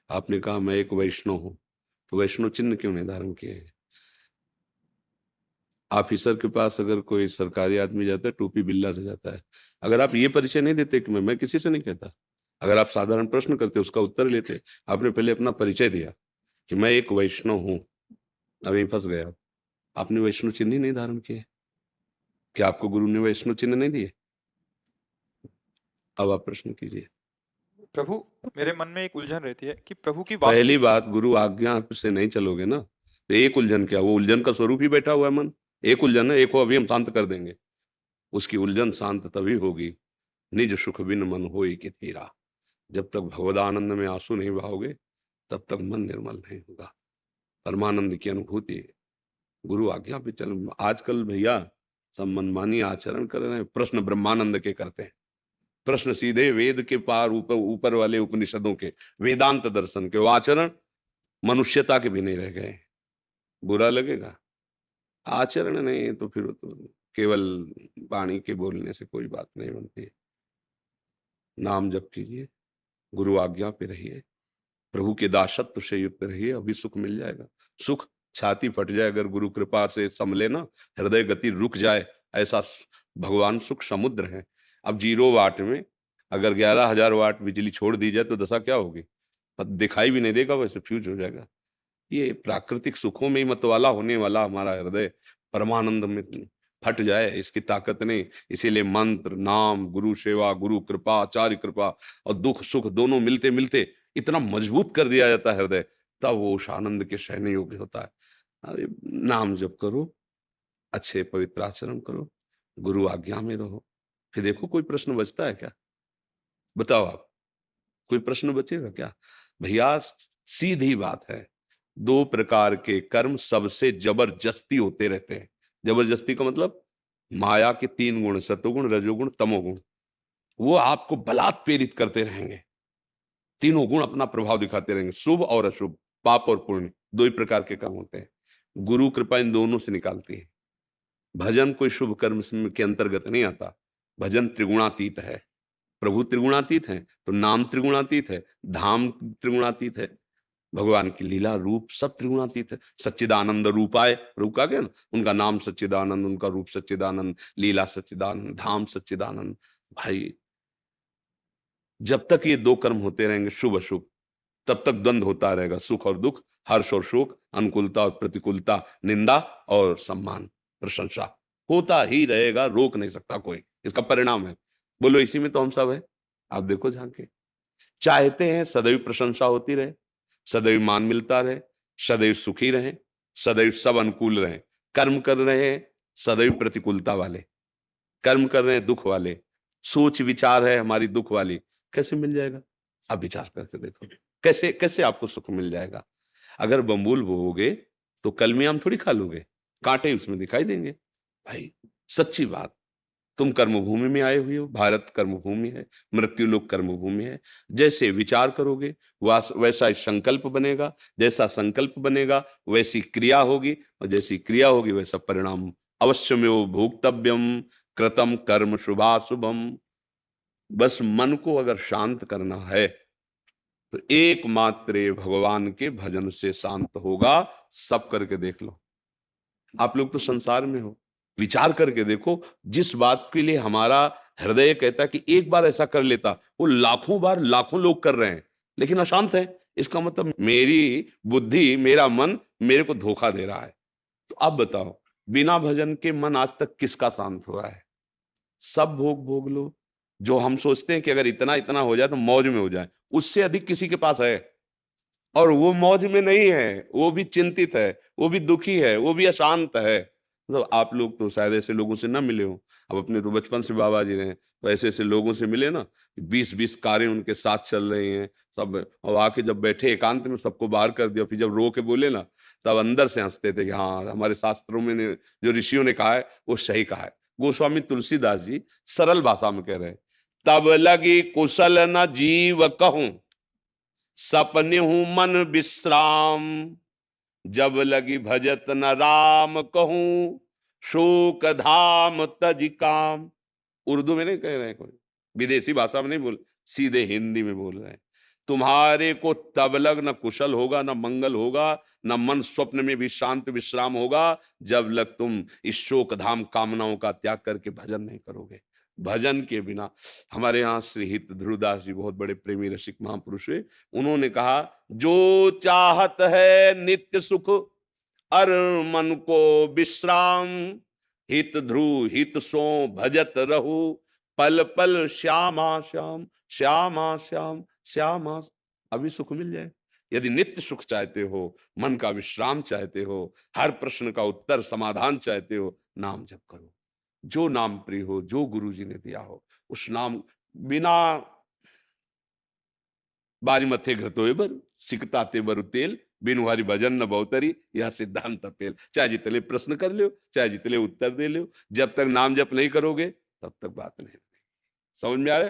आपने कहा मैं एक वैष्णव हूं, तो वैष्णव चिन्ह क्यों नहीं धारण किए हैं? ऑफिसर के पास अगर कोई सरकारी आदमी जाता है, टोपी बिल्ला से जाता है। अगर आप ये परिचय नहीं देते कि मैं किसी से नहीं कहता, अगर आप साधारण प्रश्न करते उसका उत्तर लेते, आपने पहले अपना परिचय दिया कि मैं एक वैष्णव हूं, अभी फंस गए आप। आपने वैष्णव चिन्ह ही नहीं धारण किए। क्या आपको गुरु ने वैष्णव चिन्ह नहीं दिए? अब आप प्रश्न कीजिए। प्रभु, मेरे मन में एक उलझन रहती है कि प्रभु की पहली वास्तविक। बात, गुरु आज्ञा से नहीं चलोगे ना, तो एक उलझन क्या, वो उलझन का स्वरूप ही बैठा हुआ है मन। एक उलझन है, एक को अभी हम शांत कर देंगे। उसकी उलझन शांत तभी होगी, निज सुख बिन मन होई कि थीरा। जब तक भगवदानंद में आंसू नहीं बहाओगे, तब तक मन निर्मल नहीं होगा। परमानंद की अनुभूति गुरु आज्ञा पे चल। आजकल भैया सब मनमानी आचरण कर रहे हैं, प्रश्न ब्रह्मानंद के करते हैं। प्रश्न सीधे वेद के पार ऊपर ऊपर वाले उपनिषदों के, वेदांत दर्शन के। वो आचरण मनुष्यता के भी नहीं रह गए। बुरा लगेगा। आचरण नहीं है तो फिर तो केवल वाणी के बोलने से कोई बात नहीं बनती। नाम जप कीजिए, गुरु आज्ञा पे रहिए, प्रभु के दासत्व से युक्त रहिए, अभी सुख मिल जाएगा। सुख छाती फट जाए अगर गुरु कृपा से संभले ना, हृदय गति रुक जाए, ऐसा भगवान सुख समुद्र है। अब 0 वाट में अगर 11,000 वाट बिजली छोड़ दी जाए तो दशा क्या होगी? पर दिखाई भी नहीं देगा, वैसे फ्यूज हो जाएगा। ये प्राकृतिक सुखों में ही मतवाला होने वाला हमारा हृदय परमानंद में फट जाए, इसकी ताकत नहीं। इसीलिए मंत्र, नाम, गुरु सेवा, गुरु कृपा, आचार्य कृपा और दुख सुख दोनों मिलते मिलते इतना मजबूत कर दिया जाता है हृदय, तब वो उस आनंद के सहने योग्य होता है। अरे नाम जप करो, अच्छे पवित्र आचरण करो, गुरु आज्ञा में रहो, फिर देखो कोई प्रश्न बचता है क्या? बताओ आप, कोई प्रश्न बचेगा क्या? भैया सीधी बात है, 2 प्रकार के कर्म सबसे जबरदस्ती होते रहते हैं। जबरदस्ती का मतलब, माया के 3 गुण, सतोगुण, रजोगुण, तमोगुण, वो आपको बलात् प्रेरित करते रहेंगे। तीनों गुण अपना प्रभाव दिखाते रहेंगे, शुभ और अशुभ, पाप और पुण्य, 2 ही प्रकार के कर्म होते हैं। गुरु कृपा इन दोनों से निकालती है। भजन कोई शुभ कर्म के अंतर्गत नहीं आता। भजन त्रिगुणातीत है। प्रभु त्रिगुणातीत हैं, तो नाम त्रिगुणातीत है, धाम त्रिगुणातीत है, भगवान की लीला रूप सब त्रिगुणातीत है। सच्चिदानंद रूपाय प्रभु का क्या ना, उनका नाम सच्चिदानंद, उनका रूप सच्चिदानंद, लीला सच्चिदानंद, धाम सच्चिदानंद। भाई जब तक ये 2 कर्म होते रहेंगे शुभ अशुभ, तब तक द्वंद होता रहेगा, सुख और दुख, हर्ष और शोक, अनुकूलता और प्रतिकूलता, निंदा और सम्मान, प्रशंसा होता ही रहेगा, रोक नहीं सकता कोई। इसका परिणाम है। बोलो इसी में तो हम सब है। आप देखो झांक के, चाहते हैं सदैव प्रशंसा होती रहे, सदैव मान मिलता रहे, सदैव सुखी रहे, सदैव सब अनुकूल रहे। कर्म कर रहे हैं सदैव प्रतिकूलता वाले, कर्म कर रहे हैं दुख वाले, सोच विचार है हमारी दुख वाली, कैसे मिल जाएगा? आप विचार करके देखो, कैसे कैसे आपको सुख मिल जाएगा? अगर बम्बूल बोओगे तो कलमी आम थोड़ी खा लोगे, कांटे उसमें दिखाई देंगे। भाई सच्ची बात, तुम कर्मभूमि में आए हुए हो, भारत कर्मभूमि है, मृत्यु लोक कर्मभूमि है। जैसे विचार करोगे वैसा संकल्प बनेगा, जैसा संकल्प बनेगा वैसी क्रिया होगी, और जैसी क्रिया होगी वैसा परिणाम। अवश्यमेव भोक्तव्यम कृतम कर्म शुभाशुभम। बस मन को अगर शांत करना है तो एकमात्र भगवान के भजन से शांत होगा। सब करके देख लो। आप लोग तो संसार में हो, विचार करके देखो, जिस बात के लिए हमारा हृदय कहता है कि एक बार ऐसा कर लेता, वो लाखों बार लाखों लोग कर रहे हैं लेकिन अशांत है। इसका मतलब मेरी बुद्धि, मेरा मन मेरे को धोखा दे रहा है। तो अब बताओ, बिना भजन के मन आज तक किसका शांत हुआ है? सब भोग भोग लो। जो हम सोचते हैं कि अगर इतना इतना हो जाए तो मौज में हो जाए, उससे अधिक किसी के पास है, और वो मौज में नहीं है, वो भी चिंतित है, वो भी दुखी है, वो भी अशांत है। मतलब आप लोग तो शायद ऐसे लोगों से ना मिले हो। अब अपने तो बचपन से बाबा जी रहे हैं, तो ऐसे ऐसे लोगों से मिले ना, 20-20 कारें उनके साथ चल रही हैं सब, और आके जब बैठे एकांत में सबको बाहर कर दिया, फिर जब रो के बोले ना, तब अंदर से हंसते थे कि हाँ हमारे शास्त्रों में जो ऋषियों ने कहा है वो सही कहा है। गोस्वामी तुलसीदास जी सरल भाषा में कह रहे हैं, तब लगी कुशल न जीव कहूं, सपने हूं मन विश्राम, जब लगी भजत न राम कहूं, शोक धाम तज काम। उर्दू में नहीं कह रहे हैं कोई, विदेशी भाषा में नहीं बोल, सीधे हिंदी में बोल रहे हैं। तुम्हारे को तब लग न कुशल होगा, न मंगल होगा, न मन स्वप्न में भी शांत विश्राम होगा, जब लग तुम इस शोक धाम कामनाओं का त्याग करके भजन नहीं करोगे। भजन के बिना, हमारे यहाँ श्री हित ध्रुवदास जी बहुत बड़े प्रेमी रसिक महापुरुष हुए, उन्होंने कहा, जो चाहत है नित्य सुख अर मन को विश्राम, हित ध्रुव हित सो भजत रहु, पल पल श्यामा श्याम, श्यामा श्याम, श्यामा। अभी सुख मिल जाए। यदि नित्य सुख चाहते हो, मन का विश्राम चाहते हो, हर प्रश्न का उत्तर समाधान चाहते हो, नाम जप करो। जो नाम प्रिय हो, जो गुरु जी ने दिया हो, उस नाम बिना बारी मथे घृतोय बर सिकता ते बरु तेल, बिनु हरि भजन न बहुतरी, यह सिद्धांत पेल। चाहे जितने प्रश्न कर लो, चाहे जितने उत्तर दे लो, जब तक नाम जप नहीं करोगे तब तक बात नहीं। समझ में आ रहा है?